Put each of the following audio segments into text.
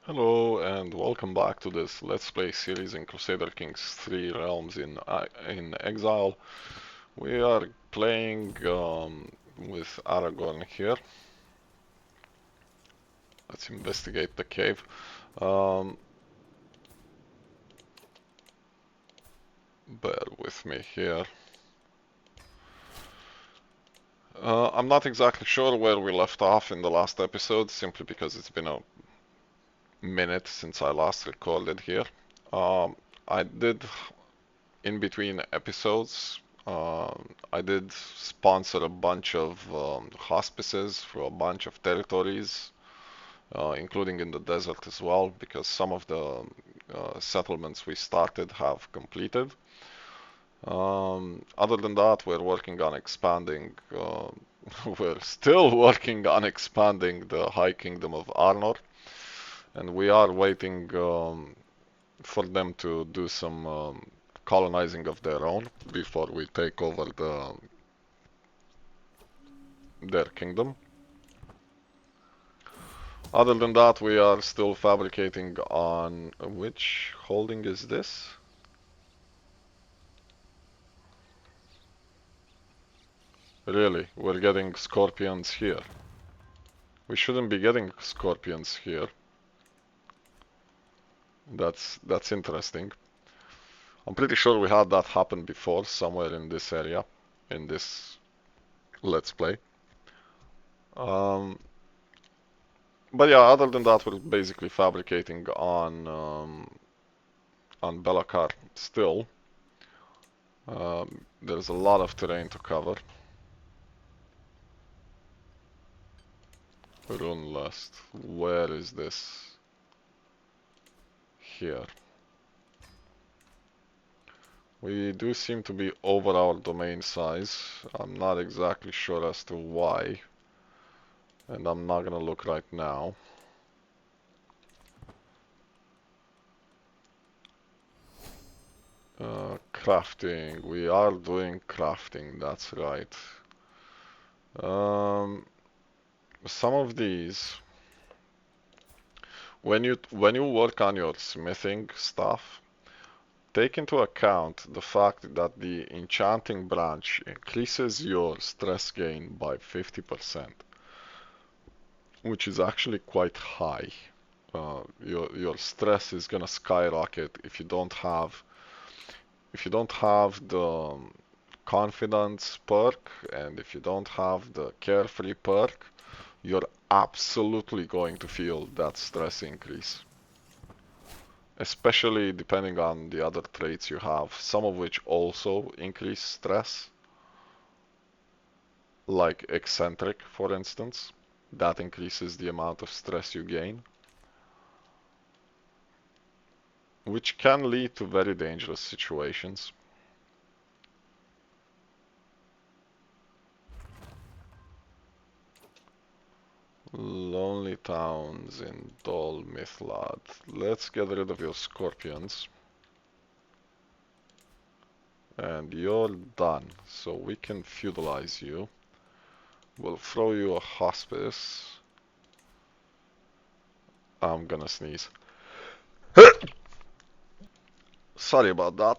Hello and welcome back to this Let's Play series in Crusader Kings 3 Realms in Exile. We are playing with Aragorn here. Let's investigate the cave. Um, Bear with me here. I'm not exactly sure where we left off in the last episode, simply because it's been a minute since I last recorded here. I did in between episodes, I did sponsor a bunch of hospices for a bunch of territories, including in the desert as well, because some of the settlements we started have completed. Other than that, we're working on expanding. We're still working on expanding the High Kingdom of Arnor, and we are waiting for them to do some colonizing of their own before we take over their kingdom. Other than that, we are still fabricating on which holding is this? Really, we're getting scorpions here. We shouldn't be getting scorpions here. That's interesting. I'm pretty sure we had that happen before somewhere in this area, in this Let's Play. Um, but yeah, other than that, we're basically fabricating on Belakar still. There's a lot of terrain to cover. Rune Lust. Where is this? Here. We do seem to be over our domain size. I'm not exactly sure as to why. And I'm not gonna look right now. Crafting. We are doing crafting, that's right. Um, some of these, when you work on your smithing stuff, take into account the fact that the enchanting branch increases your stress gain by 50%, which is actually quite high. Your stress is gonna skyrocket if you don't have the confidence perk, and if you don't have the carefree perk, you're absolutely going to feel that stress increase. Especially depending on the other traits you have, some of which also increase stress, like eccentric, for instance. That increases the amount of stress you gain, which can lead to very dangerous situations. Lonely towns in Dol Mithlad. Let's get rid of your scorpions. And you're done, so we can feudalize you. We'll throw you a hospice. I'm gonna sneeze. Sorry about that.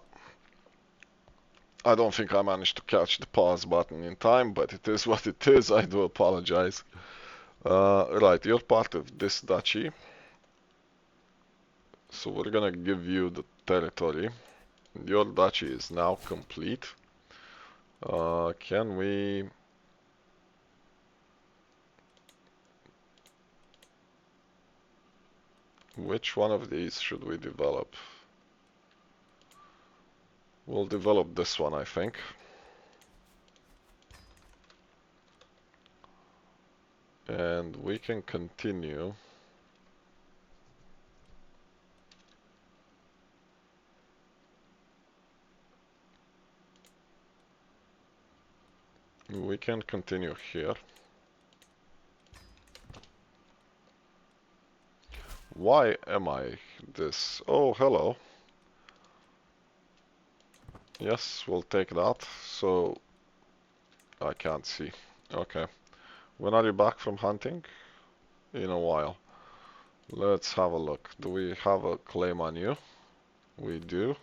I don't think I managed to catch the pause button in time, but it is what it is. I do apologize. Right, you're part of this duchy. So we're gonna give you the territory. Your duchy is now complete. Can we... Which one of these should we develop? We'll develop this one, I think. And we can continue. We can continue here. Why am I this? Oh, hello. Yes, we'll take that. So, I can't see. Okay. When are you back from hunting? In a while. Let's have a look. Do we have a claim on you? We do.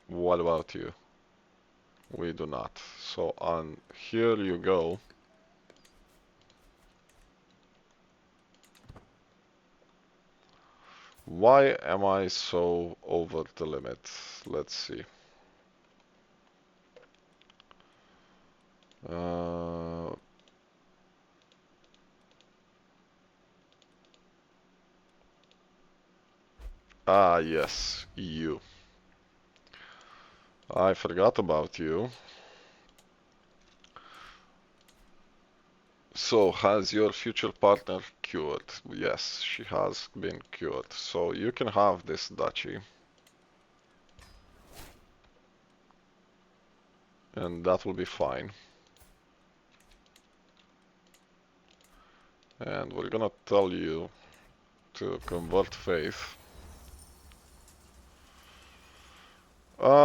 What about you? We do not. So on here you go. Why am I so over the limit? Let's see. Uh, yes, you. I forgot about you. So, has your future partner cured? Yes, she has been cured. So, you can have this duchy. And that will be fine. And we're gonna tell you to convert faith.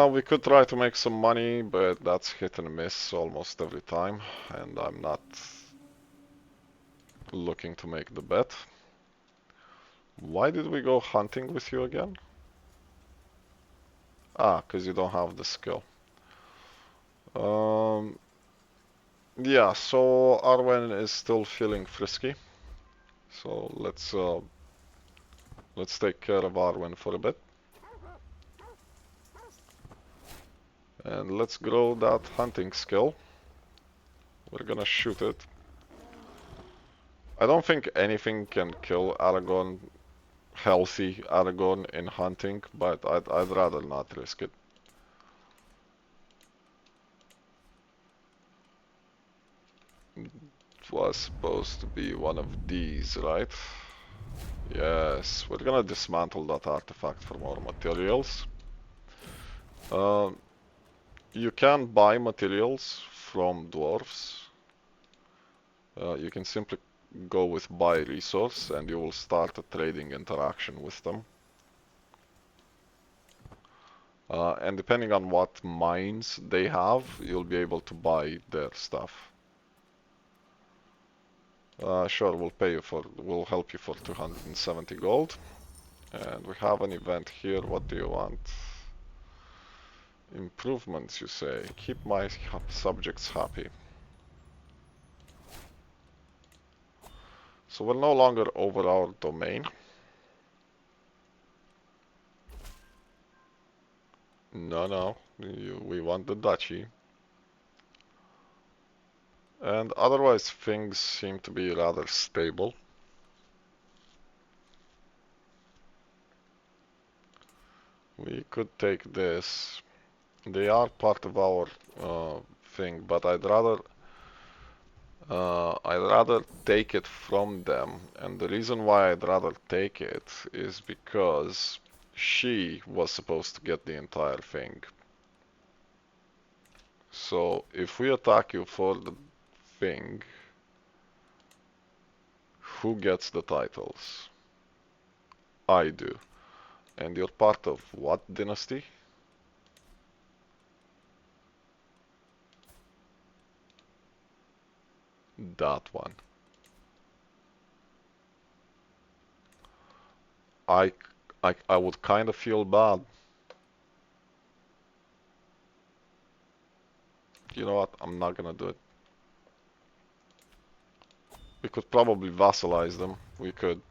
We could try to make some money, but that's hit and miss almost every time. And I'm not looking to make the bet. Why did we go hunting with you again? Ah, because you don't have the skill. Um, yeah, so Arwen is still feeling frisky. So let's take care of Arwen for a bit. And let's grow that hunting skill. We're gonna shoot it. I don't think anything can kill Aragorn, healthy Aragorn in hunting, but I'd rather not risk it. It was supposed to be one of these, right? Yes, we're gonna dismantle that artifact for more materials. Um, you can buy materials from dwarves. You can simply go with buy resource and you will start a trading interaction with them. And depending on what mines they have, you'll be able to buy their stuff. Sure, we'll help you for 270 gold. And we have an event here. What do you want? Improvements, you say. Keep my subjects happy. So we're no longer over our domain. No, we want the duchy. And otherwise things seem to be rather stable. We could take this. They are part of our thing, but I'd rather take it from them. And the reason why I'd rather take it is because she was supposed to get the entire thing. So if we attack you for the thing, who gets the titles? I do. And you're part of what dynasty? That one. I, I would kind of feel bad. You know what? I'm not gonna do it. We could probably vassalize them. We could,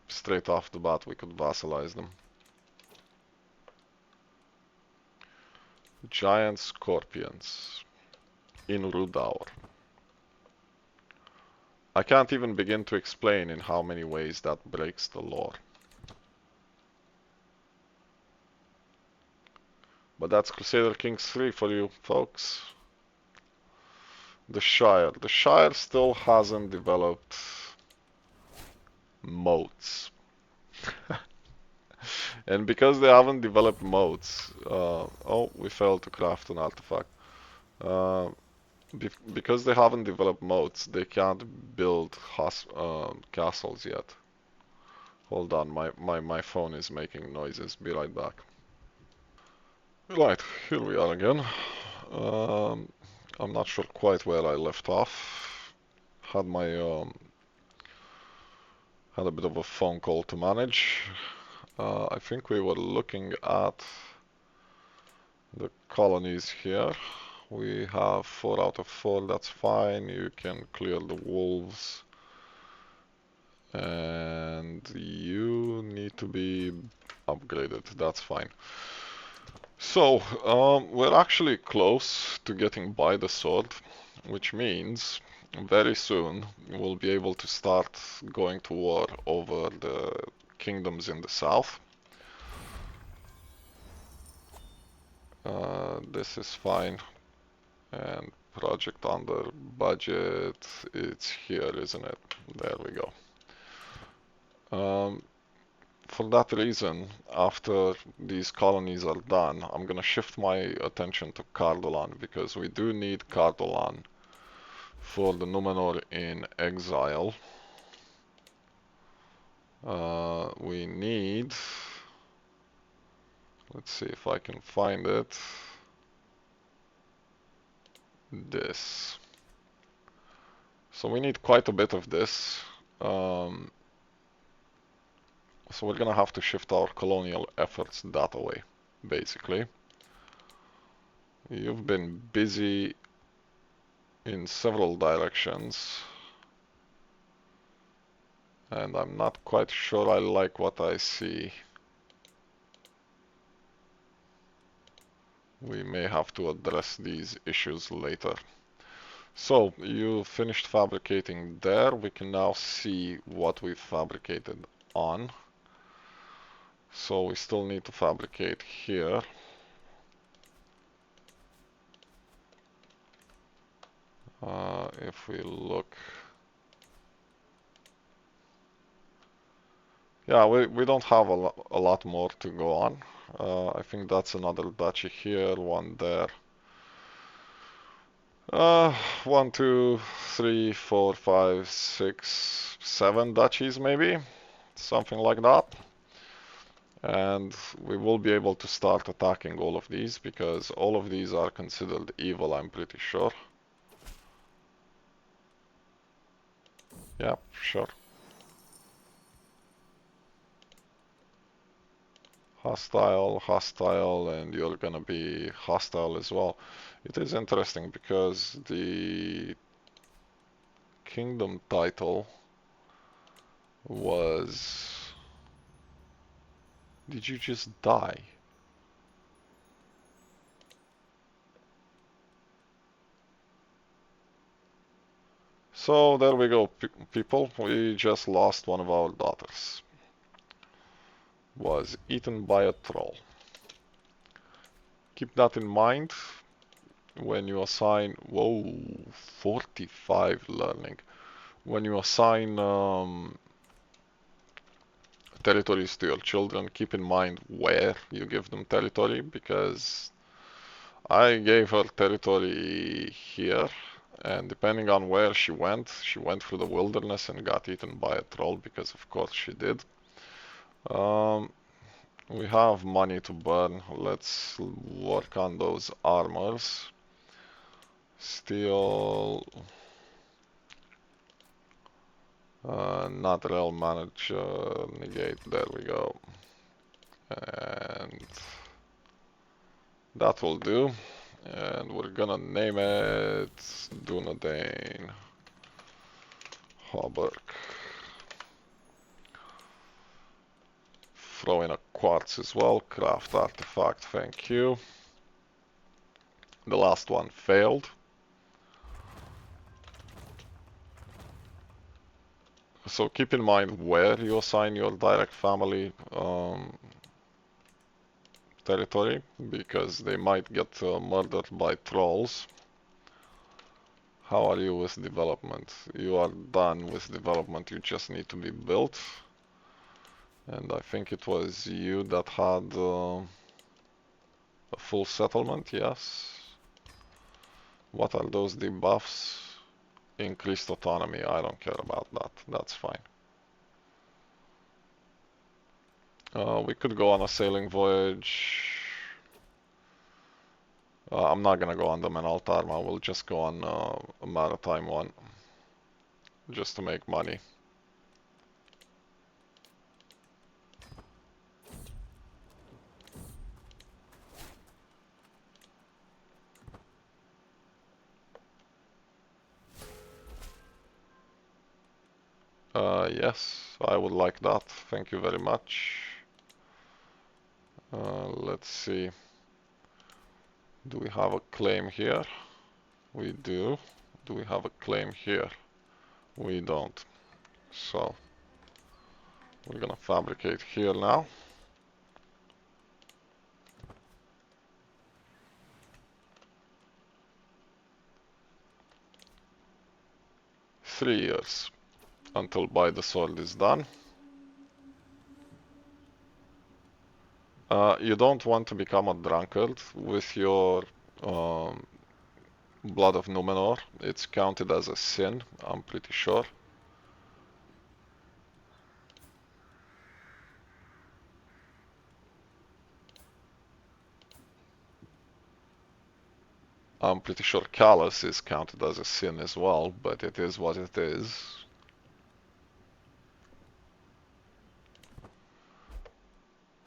straight off the bat, we could vassalize them. Giant scorpions in Rudaur. I can't even begin to explain in how many ways that breaks the lore. But that's Crusader Kings 3 for you, folks. The Shire. The Shire still hasn't developed moats. And because they haven't developed moats, oh, we failed to craft an artifact. Uh, because they haven't developed moats, they can't build castles yet. Hold on, my phone is making noises. Be right back. Right, here we are again. Um, I'm not sure quite where I left off. Had my had a bit of a phone call to manage. I think we were looking at the colonies here. We have 4 out of 4, that's fine. You can clear the wolves. And you need to be upgraded, that's fine. So, we're actually close to getting by the sword, which means very soon we'll be able to start going to war over the kingdoms in the south. This is fine. And project under budget, it's here, isn't it? There we go. For that reason, after these colonies are done, I'm gonna shift my attention to Cardolan, because we do need Cardolan for the Numenor in exile. We need, let's see if I can find it, this. So we need quite a bit of this. So we're gonna have to shift our colonial efforts that way, basically. You've been busy in several directions, and I'm not quite sure I like what I see. We may have to address these issues later. So, you finished fabricating there. We can now see what we fabricated on. So we still need to fabricate here. If we look... Yeah, we don't have a lot more to go on. I think that's another duchy here, one there. 1, 2, 3, 4, 5, 6, 7 duchies maybe, something like that. And we will be able to start attacking all of these, because all of these are considered evil, I'm pretty sure. Yeah, sure. Hostile, hostile, and you're gonna be hostile as well. It is interesting because the kingdom title was... Did you just die? So there we go, people. We just lost one of our daughters. Was eaten by a troll. Keep that in mind when you assign... Whoa, 45 learning. When you assign territories to your children, keep in mind where you give them territory, because I gave her territory here, and depending on where she went through the wilderness and got eaten by a troll, because of course she did. We have money to burn. Let's work on those armors. Steel. Not realm manager. Negate. There we go. And that will do. And we're gonna name it Dunedain Hauberk. Throw in a quartz as well. Craft artifact, thank you. The last one failed. So keep in mind where you assign your direct family territory, because they might get murdered by trolls. How are you with development? You are done with development, you just need to be built. And I think it was you that had a full settlement, yes. What are those debuffs? Increased autonomy, I don't care about that, that's fine. We could go on a sailing voyage. I'm not gonna go on the Menaltarma, we'll just go on a maritime one, just to make money. Yes, I would like that, thank you very much. Let's see, do we have a claim here? We do. Do we have a claim here? We don't. So, we're gonna fabricate here now. Three years until buy the sword is done. You don't want to become a drunkard with your blood of Numenor. It's counted as a sin, I'm pretty sure. I'm pretty sure callous is counted as a sin as well, but it is what it is.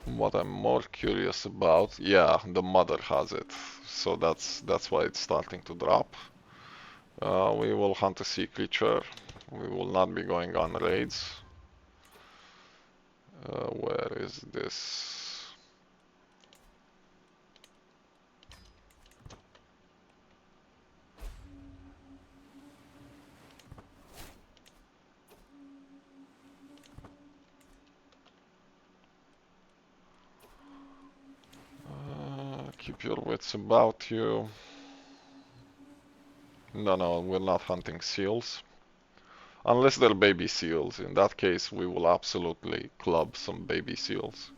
What I'm more curious about, yeah, the mother has it, so that's why it's starting to drop. We will hunt a sea creature. We will not be going on raids. Where is this? Keep your wits about you. No, we're not hunting seals. Unless they're baby seals. In that case, we will absolutely club some baby seals.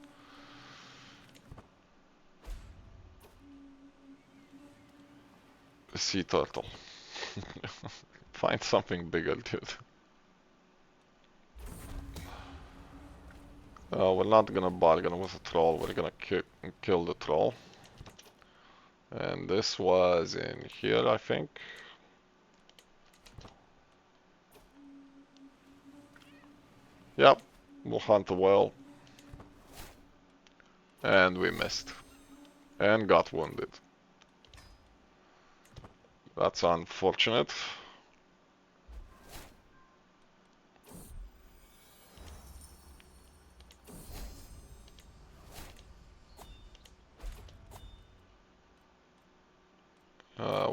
A sea turtle. Find something bigger, dude. We're not gonna bargain with a troll, we're gonna kill the troll. And this was in here, I think. Yep, we'll hunt a whale. And we missed. And got wounded. That's unfortunate.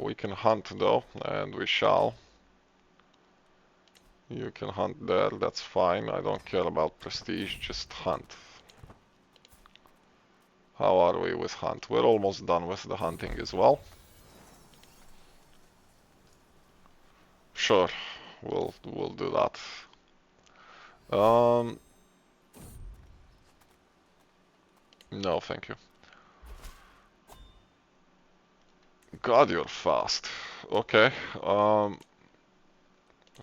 We can hunt though, and we shall. You can hunt there, that's fine. I don't care about prestige, just hunt. How are we with hunt? We're almost done with the hunting as well. Sure, we'll do that. No, thank you. God, you're fast. Okay,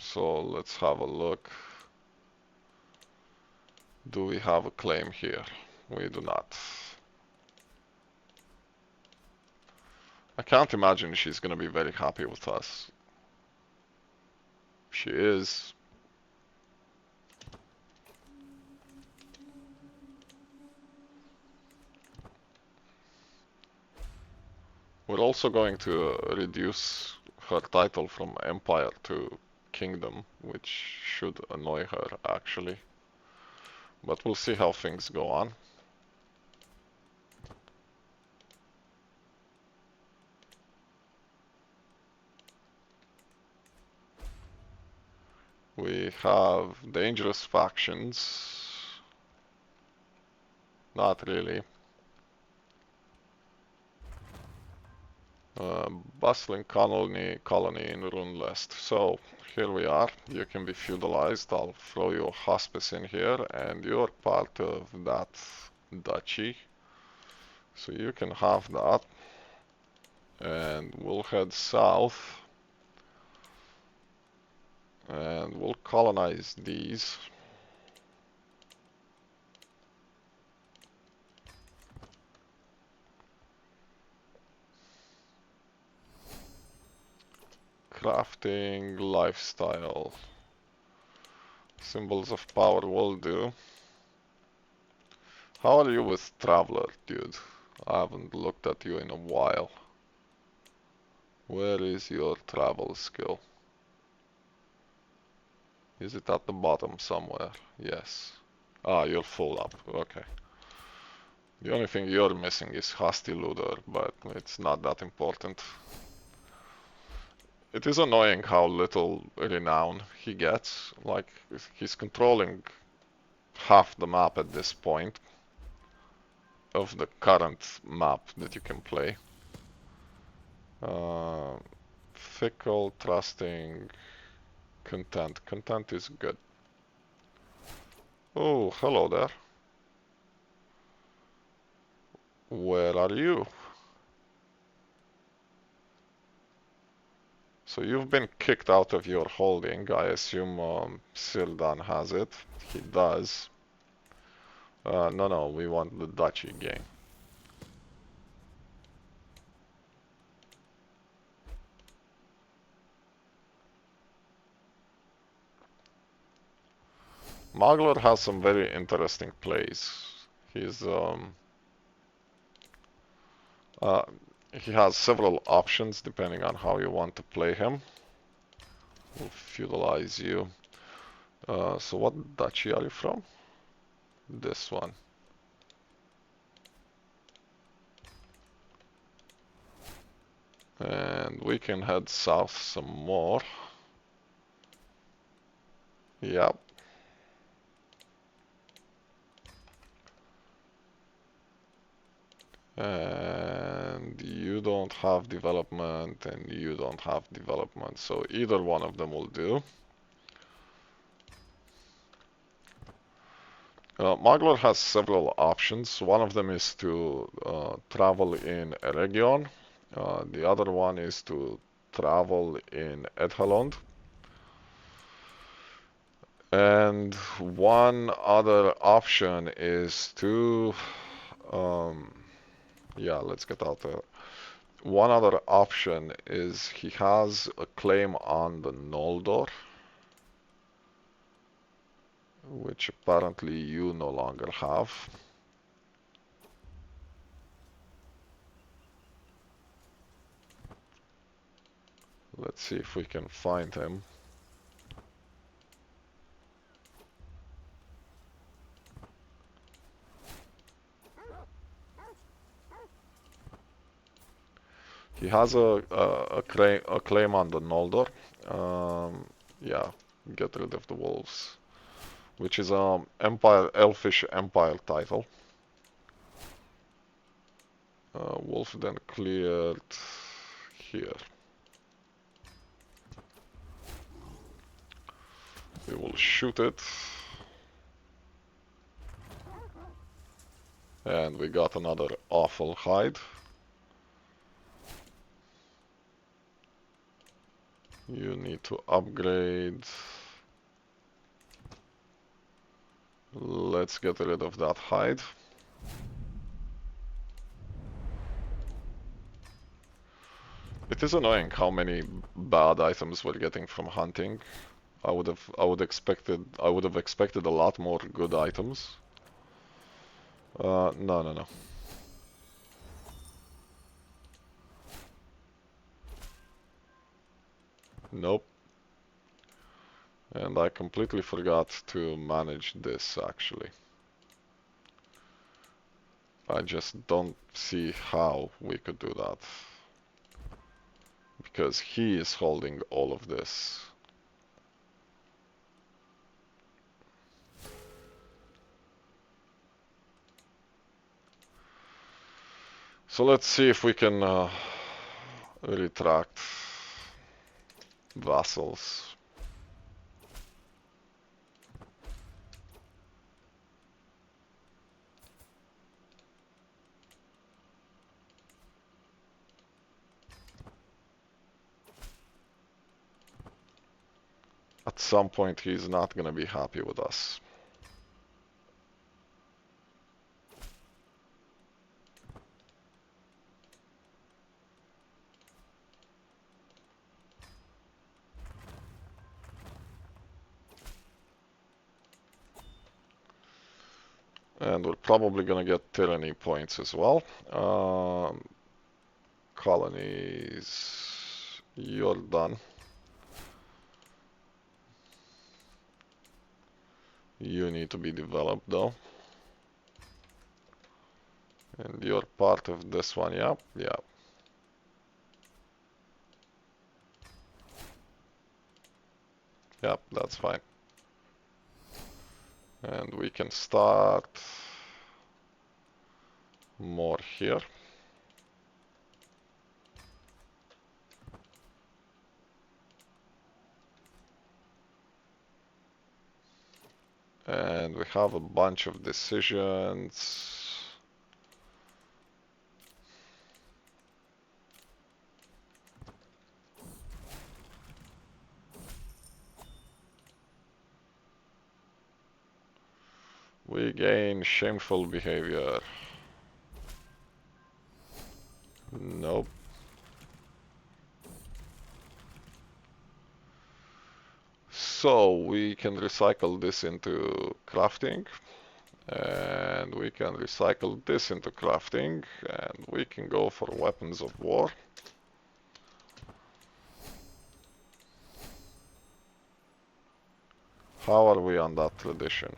so let's have a look. Do we have a claim here? We do not. I can't imagine she's gonna be very happy with us. She is. We're also going to reduce her title from Empire to Kingdom, which should annoy her actually. But we'll see how things go on. We have dangerous factions. Not really. Bustling colony in Runelest. So here we are. You can be feudalized. I'll throw you a hospice in here, and you're part of that duchy. So you can have that. And we'll head south. And we'll colonize these. crafting, lifestyle. Symbols of power will do. How are you with Traveler, dude? I haven't looked at you in a while. Where is your travel skill? Is it at the bottom somewhere? Yes. Ah, you're full up. Okay. The only thing you're missing is Hasty Looter, but it's not that important. It is annoying how little renown he gets. Like, he's controlling half the map at this point of the current map that you can play. Fickle, trusting, content. Content is good. Oh, hello there. Where are you? So you've been kicked out of your holding. I assume Sildan has it. He does. No, we want the duchy game. Maglar has some very interesting plays. He's uh, he has several options depending on how you want to play him. We'll feudalize you. So what duchy are you from? This one. And we can head south some more. Yep. And you don't have development, and you don't have development, so either one of them will do. Maglar has several options. One of them is to travel in Eregion. The other one is to travel in Edhalond. And one other option is to... yeah, let's get out there. One other option is he has a claim on the Noldor, which apparently you no longer have. Let's see if we can find him. He has a claim on the Noldor. Yeah, get rid of the wolves, which is Empire, Elfish Empire title. Wolf then cleared here. We will shoot it. And we got another awful hide. You need to upgrade. Let's get rid of that hide. It is annoying how many bad items we're getting from hunting. I would have expected a lot more good items. No. Nope. And I completely forgot to manage this, actually. I just don't see how we could do that. Because he is holding all of this. So let's see if we can retract vassals. At some point he's not gonna be happy with us. And we're probably gonna get tyranny points as well. Colonies, you're done. You need to be developed though. And you're part of this one, yep, yep. Yep, that's fine. And we can start more here. And we have a bunch of decisions. We gain shameful behavior. Nope. So we can recycle this into crafting. And we can recycle this into crafting. And we can go for weapons of war. How are we on that tradition?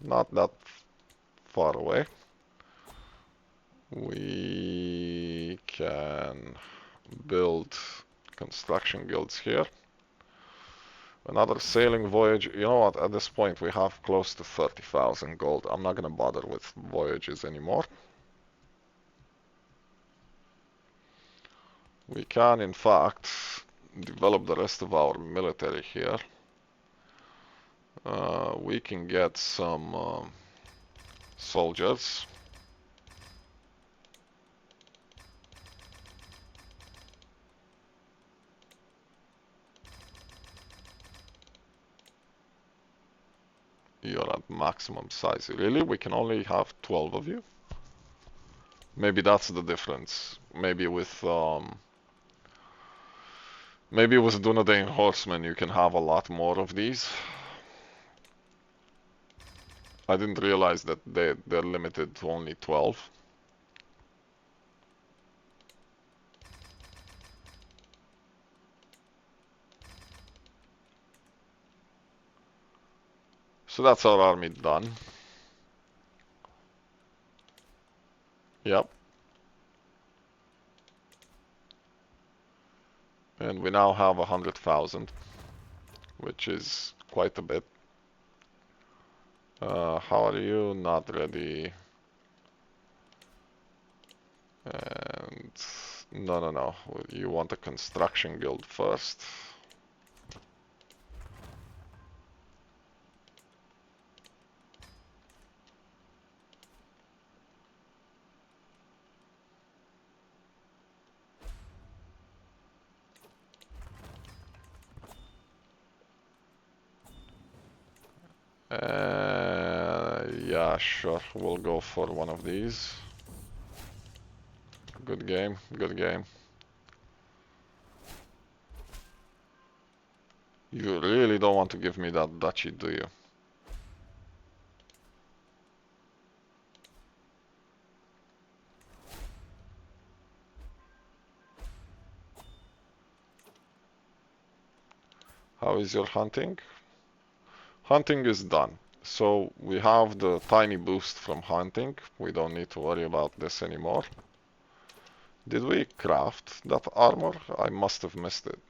Not that far away. We can build construction guilds here. Another sailing voyage. You know what? At this point, we have close to 30,000 gold. I'm not gonna bother with voyages anymore. We can, in fact, develop the rest of our military here. We can get some soldiers. You're at maximum size. Really? We can only have 12 of you? Maybe that's the difference. Maybe with Dunedain horsemen you can have a lot more of these. I didn't realize that they're limited to only 12. So that's our army done. Yep. And we now have 100,000, which is quite a bit. How are you? Not ready. And no. You want a construction guild first. Yeah, sure. We'll go for one of these. Good game, good game. You really don't want to give me that duchy, do you? How is your hunting? Hunting is done. So we have the tiny boost from hunting. We don't need to worry about this anymore. Did we craft that armor? I must have missed it.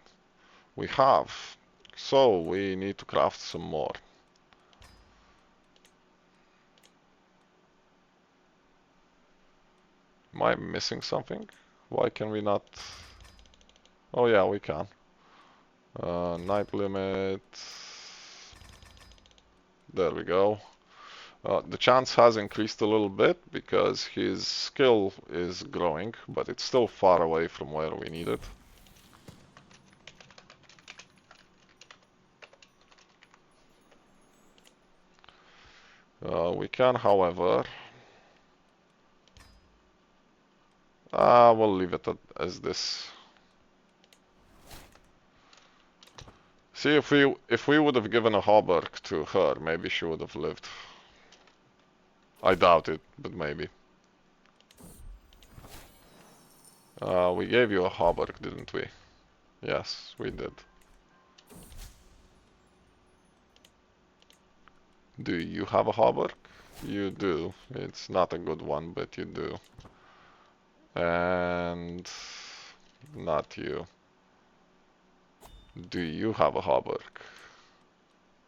We have. So we need to craft some more. Am I missing something? Why can we not? Oh yeah, we can. Night limit. There we go. The chance has increased a little bit because his skill is growing, but it's still far away from where we need it. We can, however, we'll leave it as this. See, if we would have given a hauberk to her, maybe she would have lived. I doubt it, but maybe. We gave you a hauberk, didn't we? Yes, we did. Do you have a hauberk? You do. It's not a good one, but you do. And not you. Do you have a hauberk?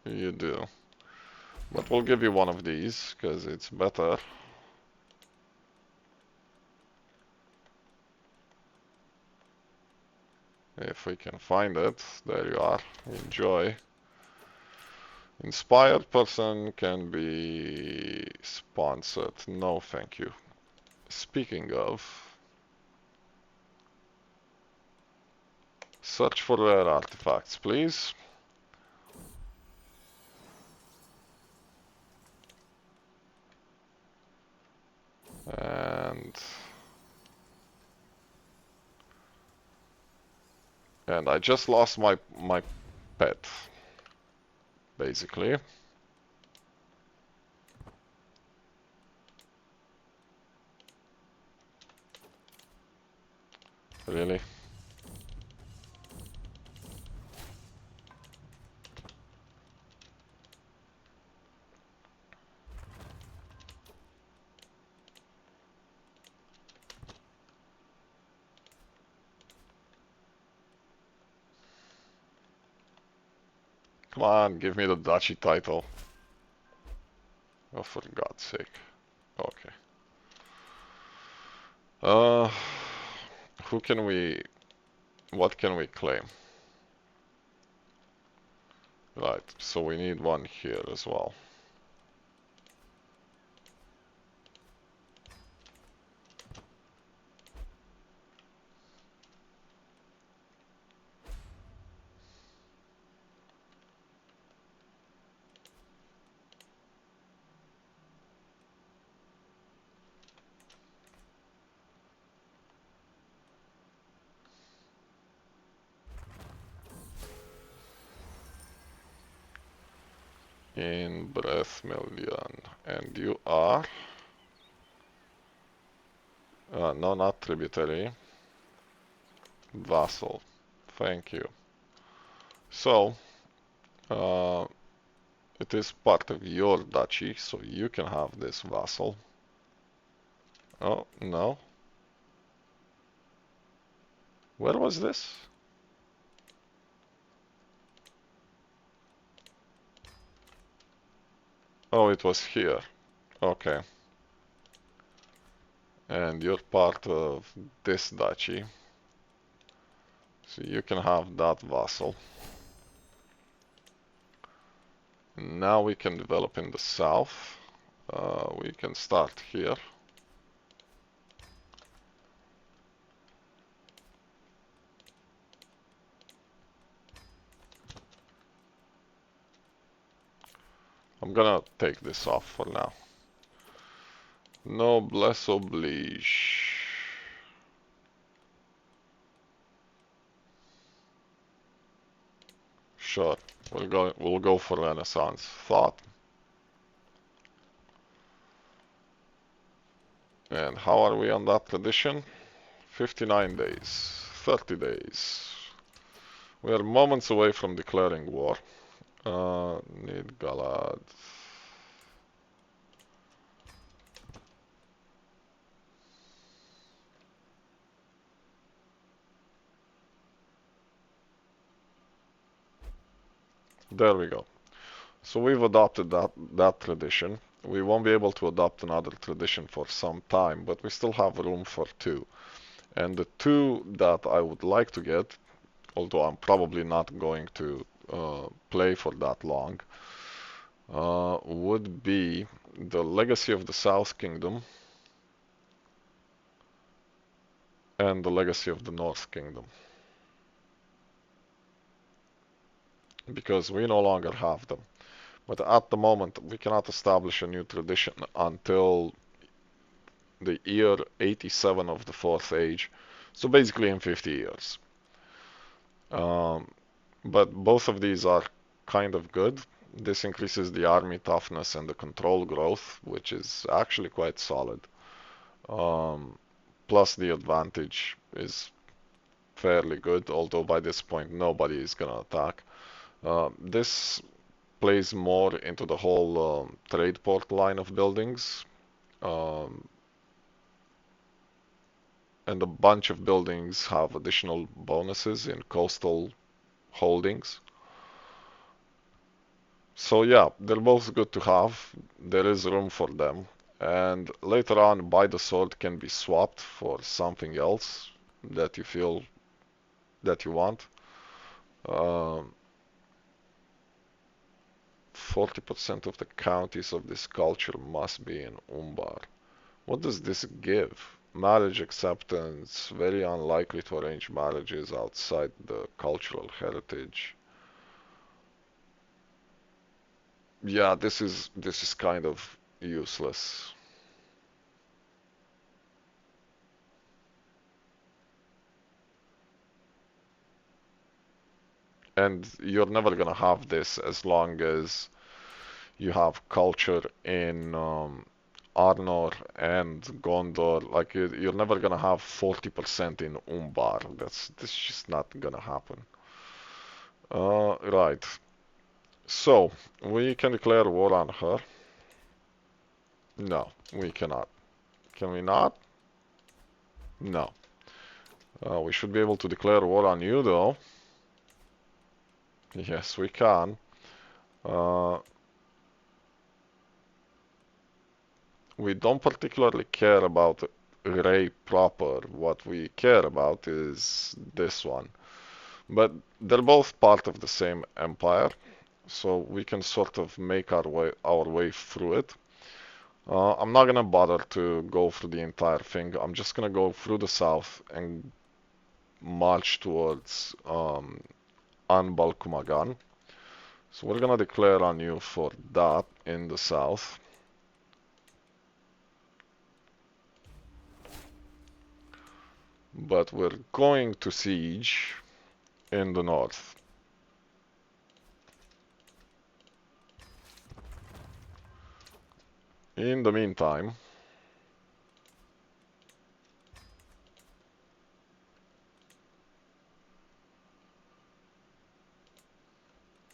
You do. But we'll give you one of these, because it's better. If we can find it. There you are. Enjoy. Inspired person can be sponsored. No, thank you. Speaking of, search for rare artifacts, please. And I just lost my pet, basically. Really? Come on, give me the duchy title. Oh, for God's sake. Okay. Uh, who can we... What can we claim? Right, so we need one here as well. In breath million. And you are... no, not tributary. Vassal. Thank you. So, uh, it is part of your duchy, so you can have this vassal. Oh, no. Where was this? Oh, it was here. Okay. And you're part of this duchy. So you can have that vassal. Now we can develop in the south. We can start here. I'm gonna take this off for now. Noblesse oblige. Sure, we'll go for Renaissance thought. And how are we on that tradition? 59 days, 30 days. We are moments away from declaring war. Need Galad. There we go. So we've adopted that tradition. We won't be able to adopt another tradition for some time, but we still have room for two. And the two that I would like to get, although I'm probably not going to play for that long, would be the Legacy of the South Kingdom and the Legacy of the North Kingdom. Because we no longer have them. But at the moment, we cannot establish a new tradition until the year 87 of the Fourth Age. So basically in 50 years. But both of these are kind of good. This increases the army toughness and the control growth, which is actually quite solid. Plus the advantage is fairly good, although by this point nobody is gonna attack. This plays more into the whole trade port line of buildings. And a bunch of buildings have additional bonuses in coastal holdings. So yeah, they're both good to have. There is room for them. And later on, buy the sword can be swapped for something else that you feel that you want. 40% of the counties of this culture must be in Umbar. What does this give? Marriage acceptance, very unlikely to arrange marriages outside the cultural heritage. Yeah, this is kind of useless. And you're never gonna have this as long as you have culture in Arnor and Gondor. Like you're never gonna have 40% in Umbar. That's just not gonna happen. Right. So we can declare war on her. No, we cannot. Can we not? No. We should be able to declare war on you though. Yes, we can. Uh, we don't particularly care about Ray proper. What we care about is this one. But they're both part of the same empire, so we can sort of make our way through it. I'm not gonna bother to go through the entire thing. I'm just gonna go through the south and march towards Anbalkumagan. So we're gonna declare on you for that in the south. But we're going to siege in the north. In the meantime,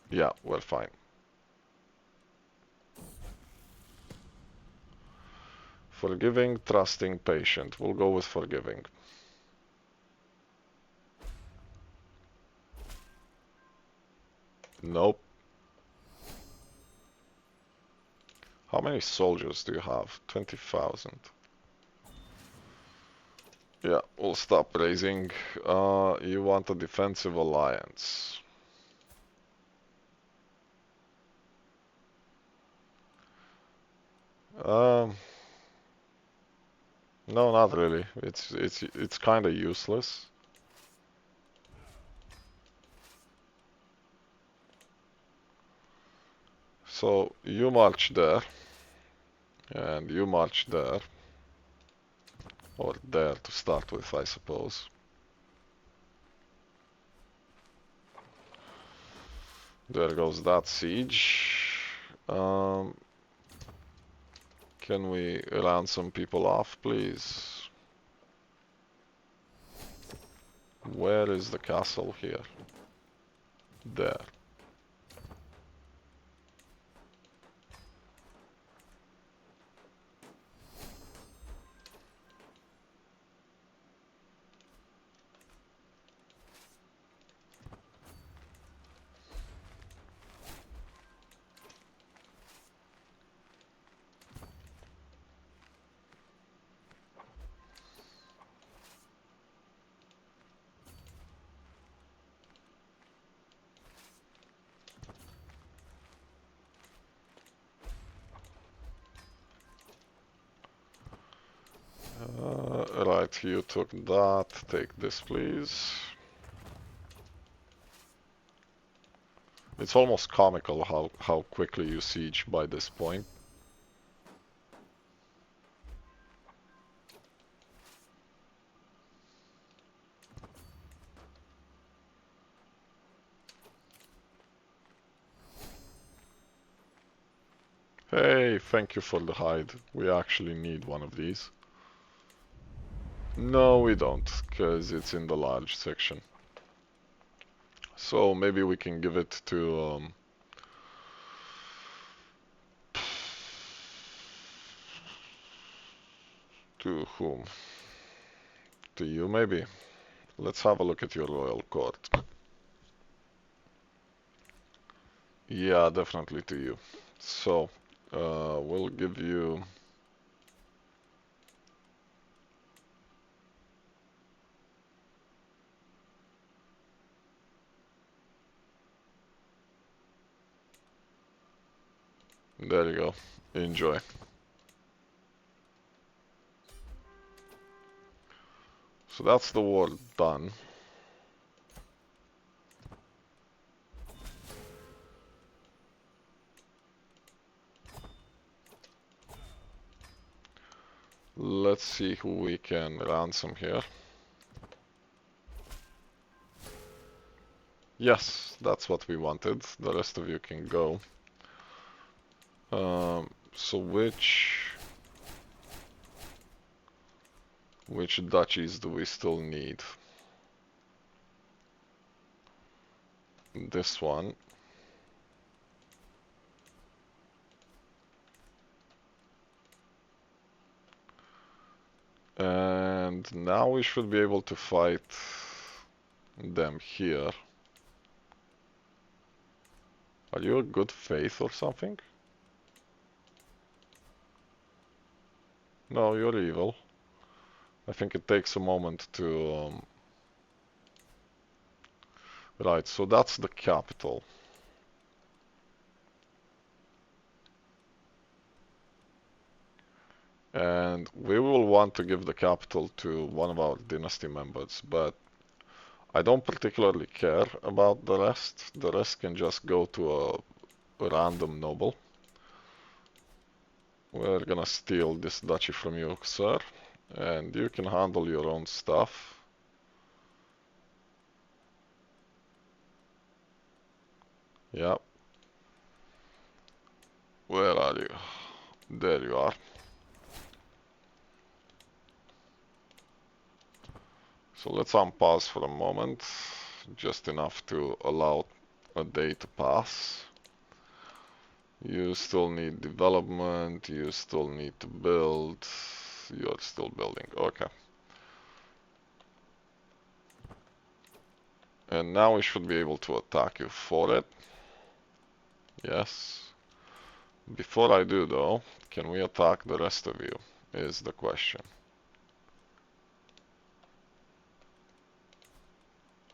yeah, we're fine. Forgiving, trusting, patient. We'll go with forgiving. Nope. How many soldiers do you have? 20,000. Yeah, we'll stop raising. You want a defensive alliance. Um, no, not really. It's kind of useless. So you march there, and you march there, or there to start with, I suppose. There goes that siege. Um, can we round some people off, please? Where is the castle here? There. Right, you took that. Take this, please. It's almost comical how quickly you siege by this point. Hey, thank you for the hide. We actually need one of these. No, we don't, because it's in the large section. So maybe we can give it to whom? To you, maybe? Let's have a look at your royal court. Yeah, definitely to you. So, we'll give you... There you go. Enjoy. So that's the war done. Let's see who we can ransom here. Yes, that's what we wanted. The rest of you can go. So which duchies do we still need? This one. And now we should be able to fight them here. Are you a good faith or something? No, you're evil. I think it takes a moment to... Right, so that's the capital. And we will want to give the capital to one of our dynasty members, but I don't particularly care about the rest. The rest can just go to a random noble. We're gonna steal this duchy from you, sir, and you can handle your own stuff. Yeah. Where are you? There you are. So let's unpause for a moment, just enough to allow a day to pass. You still need development, you still need to build, you're still building, okay. And now we should be able to attack you for it. Yes. Before I do though, can we attack the rest of you, is the question.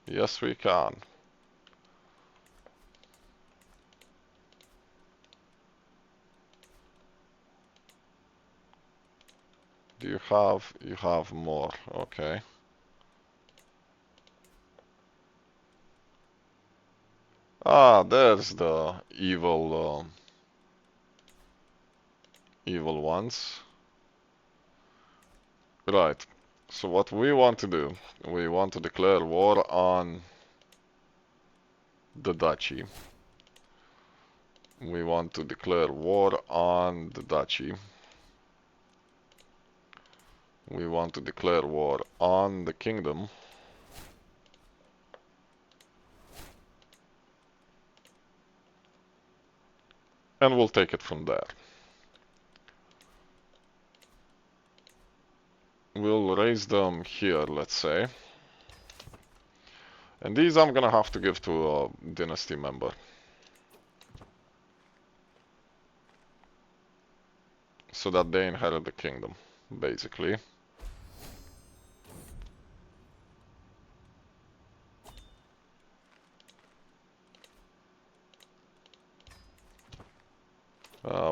Yes, we can. Do you have more, okay. Ah, there's the evil ones. Right. So what we want to do, we want to declare war on the duchy. We want to declare war on the duchy. We want to declare war on the kingdom. And we'll take it from there. We'll raise them here, let's say. And these I'm gonna have to give to a dynasty member. So that they inherit the kingdom, basically.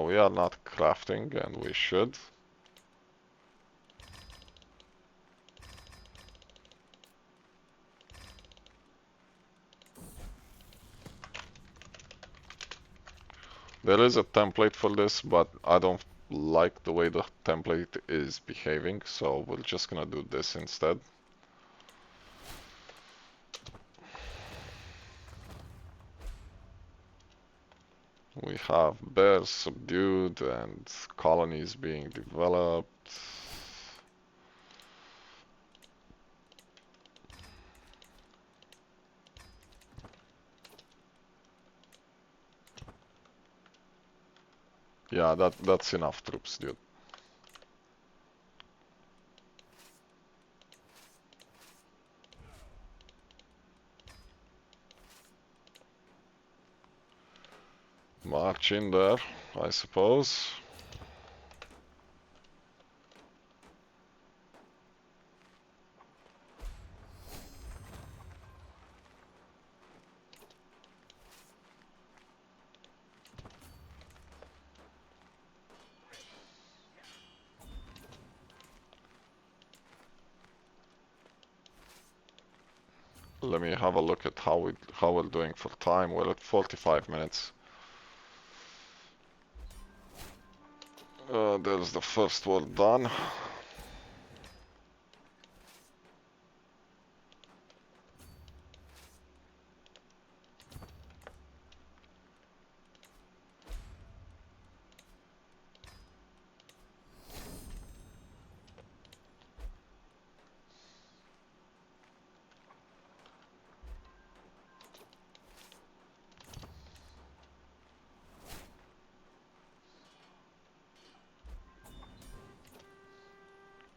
We are not crafting, and we should. There is a template for this, but I don't like the way the template is behaving, so we're just gonna do this instead. We have bears subdued and colonies being developed. Yeah, that's enough troops, dude. March in there, I suppose. Let me have a look at how we're doing for time. We're at 45 minutes. There's the first word done.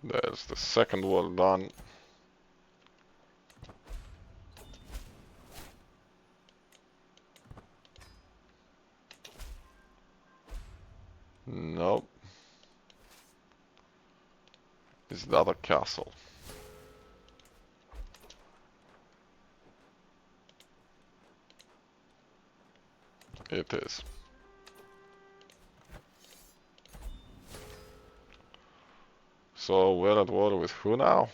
There's the second word done. Nope. Is that a castle? It is. So we're at war with who now?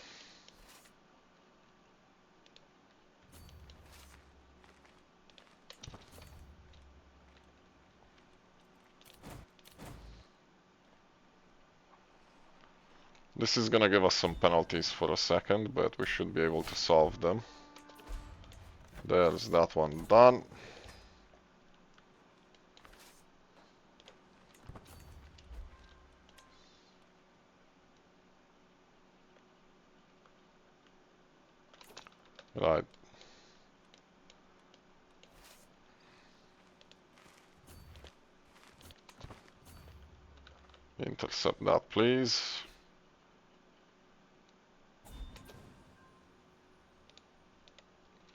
This is gonna give us some penalties for a second, but we should be able to solve them. There's that one done. Right. Intercept that, please.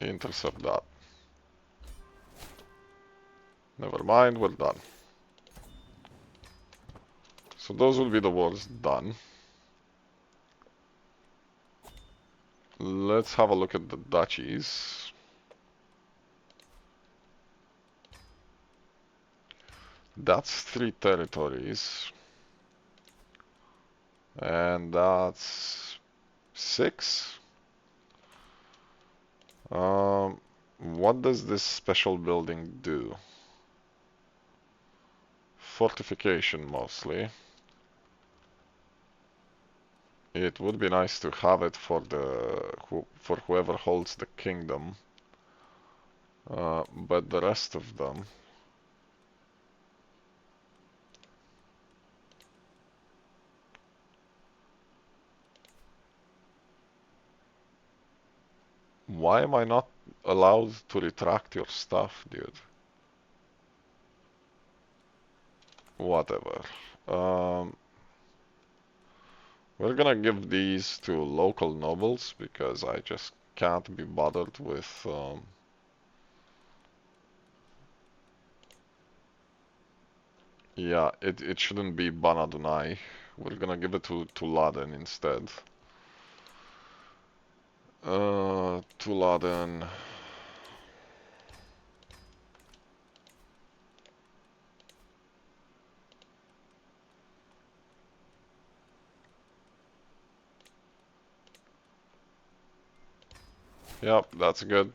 Intercept that. Never mind, we're done. So those will be the wars done. Let's have a look at the duchies. That's 3 territories. And that's 6. What does this special building do? Fortification mostly. It would be nice to have it for for whoever holds the kingdom. But the rest of them. Why am I not allowed to retract your stuff, dude? Whatever. Um, we're gonna give these to local nobles because I just can't be bothered with. Yeah, it shouldn't be Banadunai. We're gonna give it to Laden instead. To Laden. Yep, that's good.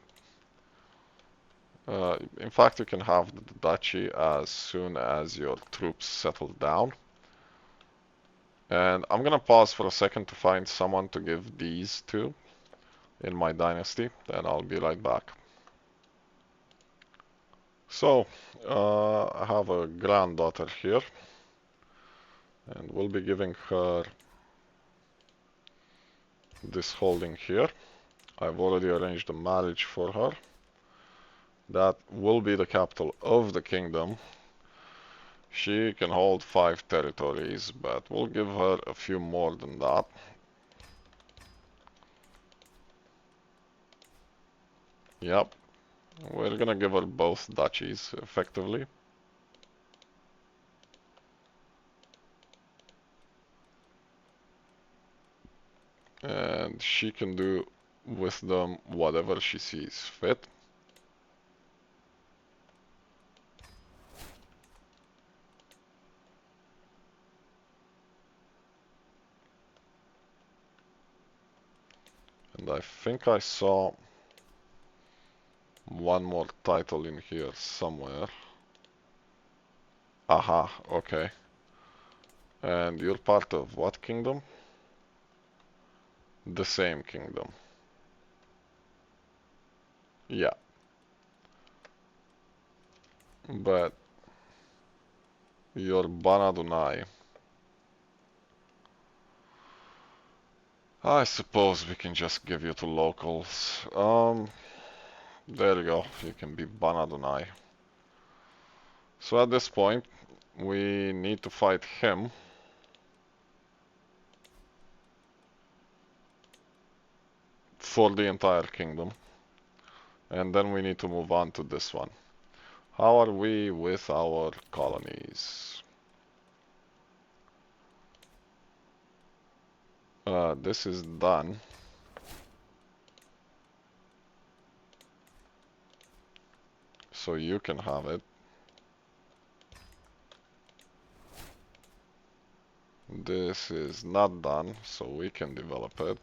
In fact, you can have the duchy as soon as your troops settle down. And I'm gonna pause for a second to find someone to give these to in my dynasty, then I'll be right back. So, I have a granddaughter here, and we'll be giving her this holding here. I've already arranged a marriage for her. That will be the capital of the kingdom. She can hold 5 territories, but we'll give her a few more than that. Yep, we're gonna give her both duchies, effectively. And she can do with them whatever she sees fit. And I think I saw one more title in here somewhere. Aha, okay. And you're part of what kingdom? The same kingdom. Yeah. But you're Banadunai. I suppose we can just give you to locals. There you go. You can be Banadunai. So at this point, we need to fight him. For the entire kingdom. And then we need to move on to this one. How are we with our colonies? This is done. So you can have it. This is not done, so we can develop it.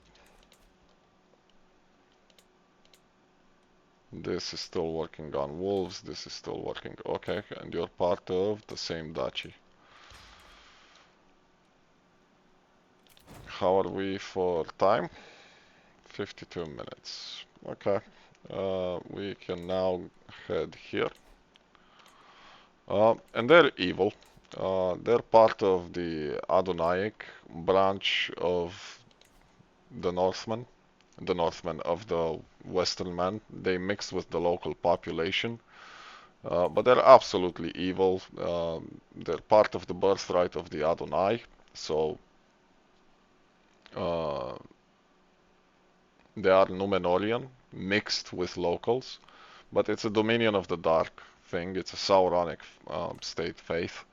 This is still working on wolves, this is still working. Okay, and you're part of the same duchy. How are we for time? 52 minutes. Okay. We can now head here. And they're evil. They're part of the Adonaic branch of the Northmen of the Western men. They mix with the local population, but they're absolutely evil. They're part of the birthright of the Adonai, so uh, they are Numenorian, mixed with locals, but it's a Dominion of the Dark thing. It's a Sauronic state faith.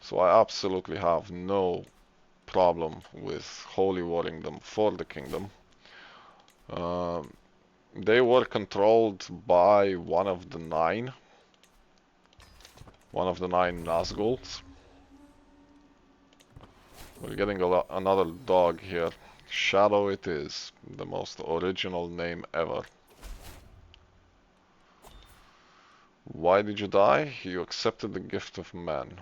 So I absolutely have no problem with holy warring them for the kingdom. Um, they were controlled by one of the nine Nazguls. We're getting another dog here. Shadow it is, the most original name ever. Why did you die? You accepted the gift of man.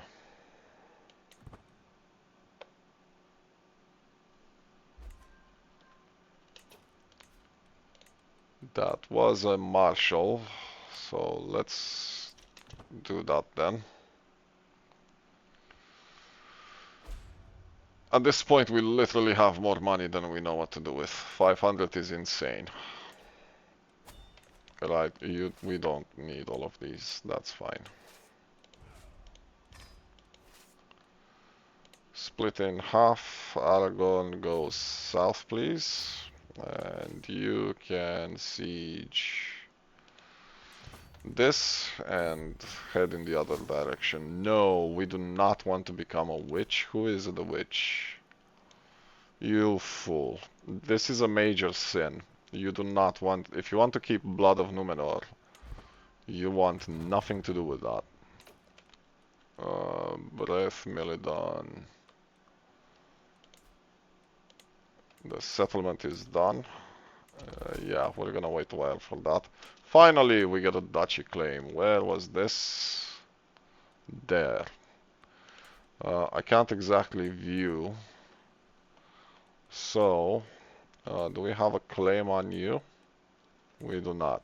That was a marshal, so let's do that then. At this point, we literally have more money than we know what to do with. 500 is insane. Right, we don't need all of these, that's fine. Split in half, Aragorn goes south, please. And you can siege this and head in the other direction. No, we do not want to become a witch. Who is the witch? You fool. This is a major sin. You do not want... If you want to keep Blood of Numenor, you want nothing to do with that. Breath, Milidon. The settlement is done. Yeah, we're gonna wait a while for that. Finally, we get a duchy claim. Where was this? There. I can't exactly view. So, do we have a claim on you? We do not.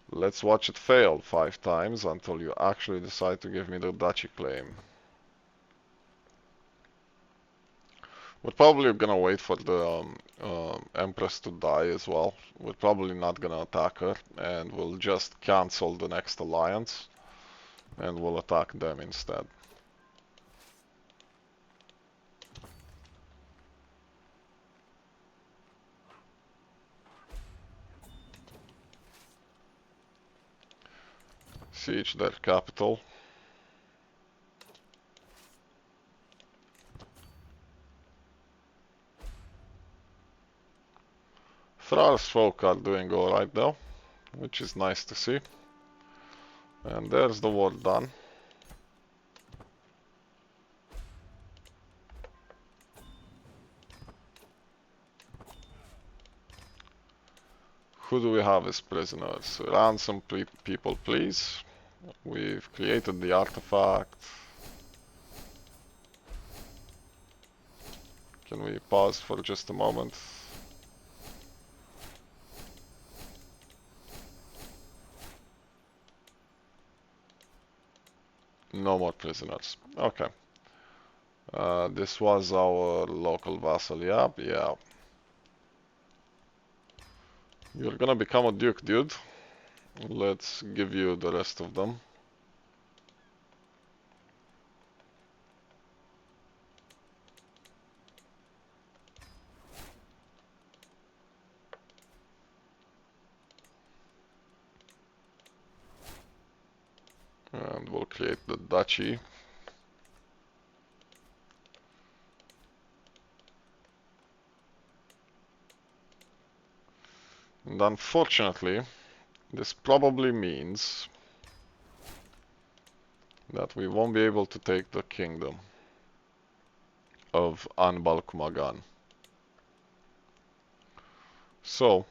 Let's watch it fail 5 times until you actually decide to give me the duchy claim. We're probably gonna wait for the Empress to die as well. We're probably not gonna attack her, and we'll just cancel the next alliance, and we'll attack them instead. Siege their capital. Thrall's folk are doing alright though, which is nice to see. And there's the war done. Who do we have as prisoners? Ransom people, please. We've created the artifact. Can we pause for just a moment? No more prisoners. Okay. This was our local vassal. Yeah, yeah. You're gonna become a duke, dude. Let's give you the rest of them. And we'll create the duchy. And unfortunately, this probably means that we won't be able to take the kingdom of Anbalkumagan. So,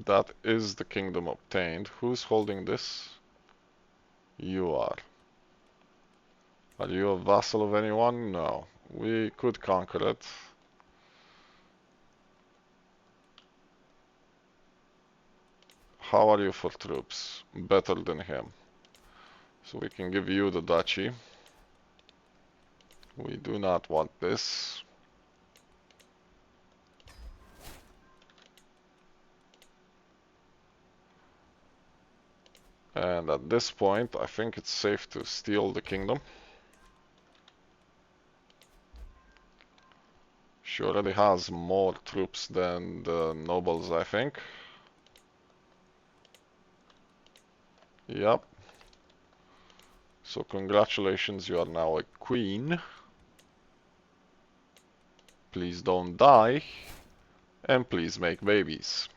that is the kingdom obtained. Who's holding this? You are. Are you a vassal of anyone? No. We could conquer it. How are you for troops? Better than him. So we can give you the duchy. We do not want this. And at this point, I think it's safe to steal the kingdom. She already has more troops than the nobles, I think. Yep. So congratulations, you are now a queen. Please don't die. And please make babies.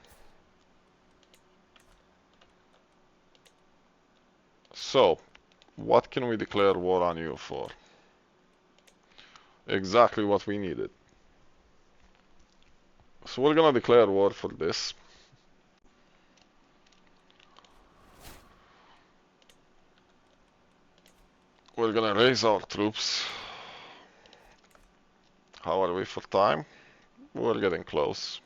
So, what can we declare war on you for? Exactly what we needed. So we're gonna declare war for this. We're gonna raise our troops. How are we for time? We're getting close.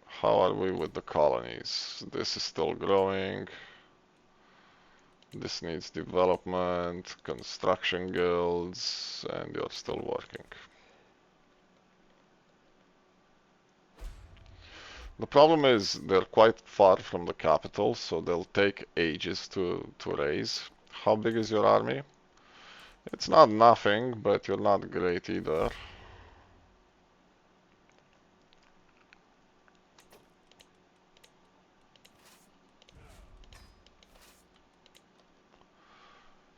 How are we with the colonies? This is still growing. This needs development, construction guilds, and you're still working. The problem is they're quite far from the capital, so they'll take ages to raise. How big is your army? It's not nothing, but you're not great either.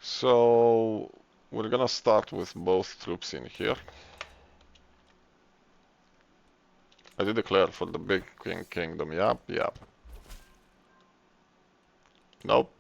So we're gonna start with both troops in here. I did declare for the big kingdom. Yep, yep. Nope.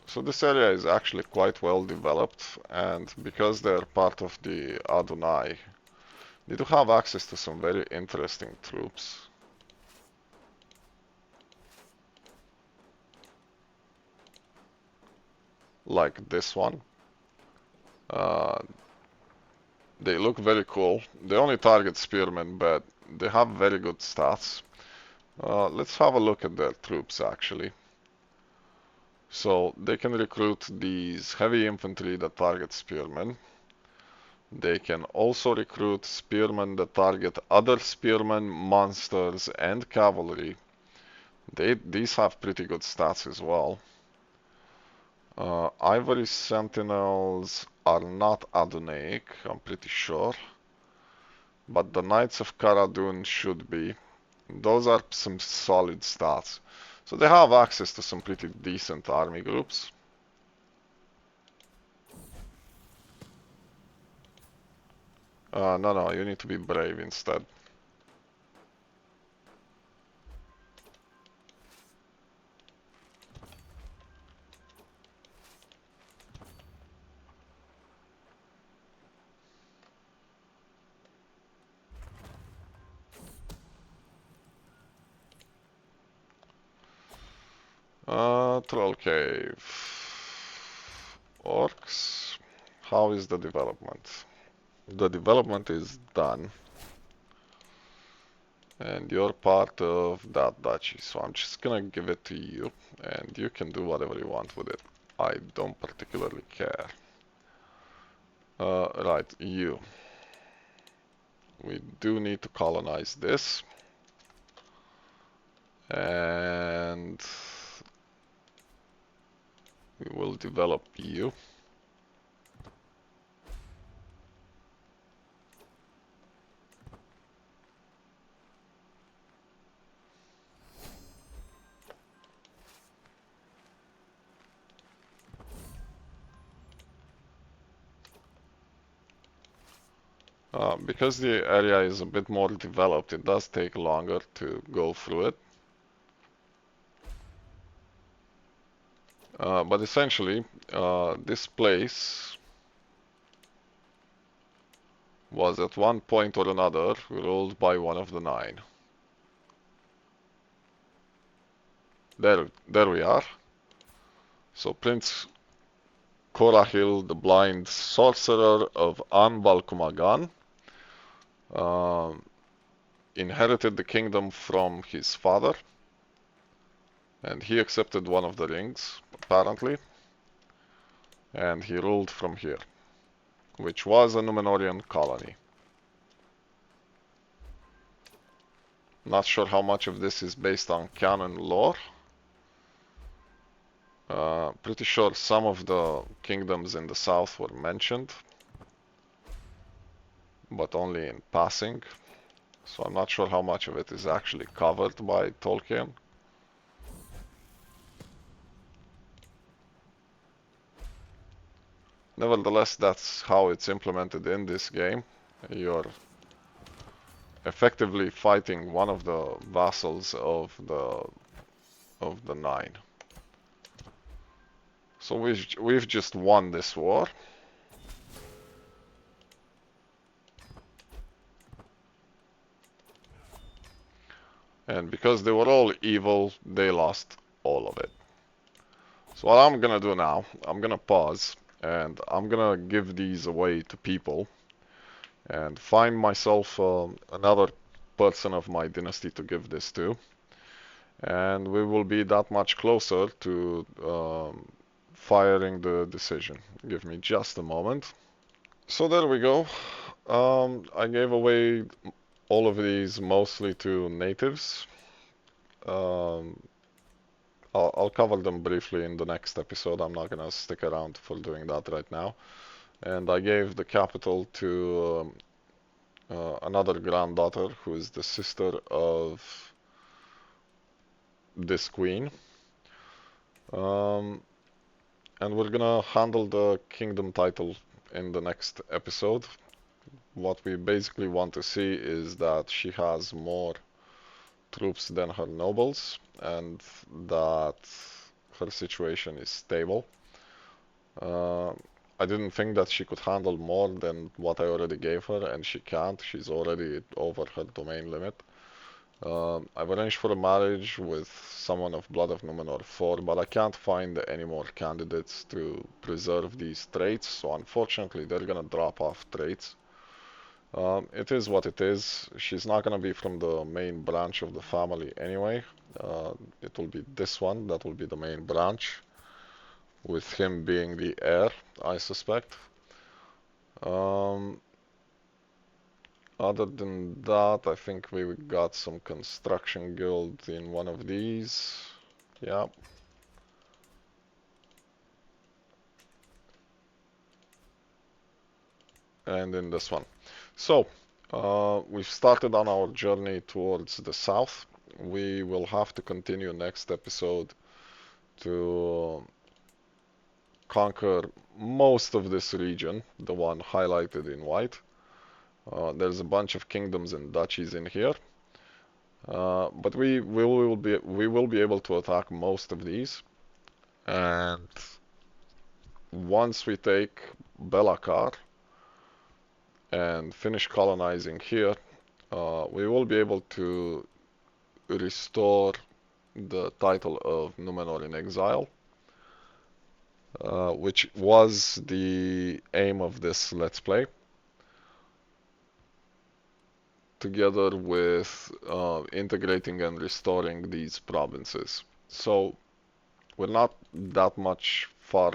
So this area is actually quite well developed, and because they're part of the Adonai, they do have access to some very interesting troops. Like this one. Uh, they look very cool. They only target spearmen, but they have very good stats. Let's have a look at their troops actually. So they can recruit these heavy infantry that target spearmen. They can also recruit spearmen that target other spearmen, monsters, and cavalry. These have pretty good stats as well. Ivory Sentinels are not Adonaic, I'm pretty sure. But the Knights of Cara-Dûn should be. Those are some solid stats. So they have access to some pretty decent army groups. No, you need to be brave instead. Troll Cave. Orcs. How is the development? The development is done. And you're part of that duchy, so I'm just gonna give it to you, and you can do whatever you want with it. I don't particularly care. Right, you. We do need to colonize this. And we will develop you. Because the area is a bit more developed, it does take longer to go through it. But essentially, this place was at one point or another ruled by one of the nine. There we are. So Prince Corahil, the blind sorcerer of Anbal Kumagan, inherited the kingdom from his father, and he accepted one of the rings, apparently, and he ruled from here, which was a Numenorean colony. Not sure how much of this is based on canon lore. Pretty sure some of the kingdoms in the south were mentioned, but only in passing. So I'm not sure how much of it is actually covered by Tolkien. Nevertheless, that's how it's implemented in this game. You're effectively fighting one of the vassals of the nine. So we've just won this war. And because they were all evil, they lost all of it. So what I'm gonna do now, I'm gonna pause and I'm gonna give these away to people and find myself another person of my dynasty to give this to. And we will be that much closer to firing the decision. Give me just a moment. So there we go. I gave away all of these mostly to natives. I'll cover them briefly in the next episode. I'm not gonna stick around for doing that right now. And I gave the capital to another granddaughter who is the sister of this queen. And we're gonna handle the kingdom title in the next episode. What we basically want to see is that she has more troops than her nobles and that her situation is stable. Uh, I didn't think that she could handle more than what I already gave her, and she can't. She's already over her domain limit. I've arranged for a marriage with someone of Blood of Numenor 4, but I can't find any more candidates to preserve these traits, so unfortunately they're gonna drop off traits. It is what it is. She's not gonna be from the main branch of the family anyway. It will be this one that will be the main branch, with him being the heir, I suspect. Um, Other than that, I think we got some construction guild in one of these. Yeah. And in this one. So, we've started on our journey towards the south. We will have to continue next episode to conquer most of this region, the one highlighted in white. There's a bunch of kingdoms and duchies in here. But we will be able to attack most of these, and once we take Belakar and finish colonizing here, we will be able to restore the title of Numenor in Exile, which was the aim of this Let's Play, together with integrating and restoring these provinces. So we're not that much far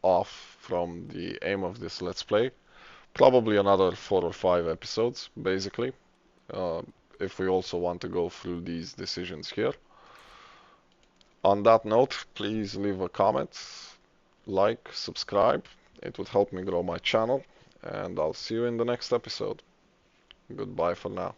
off from the aim of this Let's Play. Probably another 4 or 5 episodes, basically, uh, if we also want to go through these decisions here. On that note, please leave a comment, like, subscribe. It would help me grow my channel, and I'll see you in the next episode. Goodbye for now.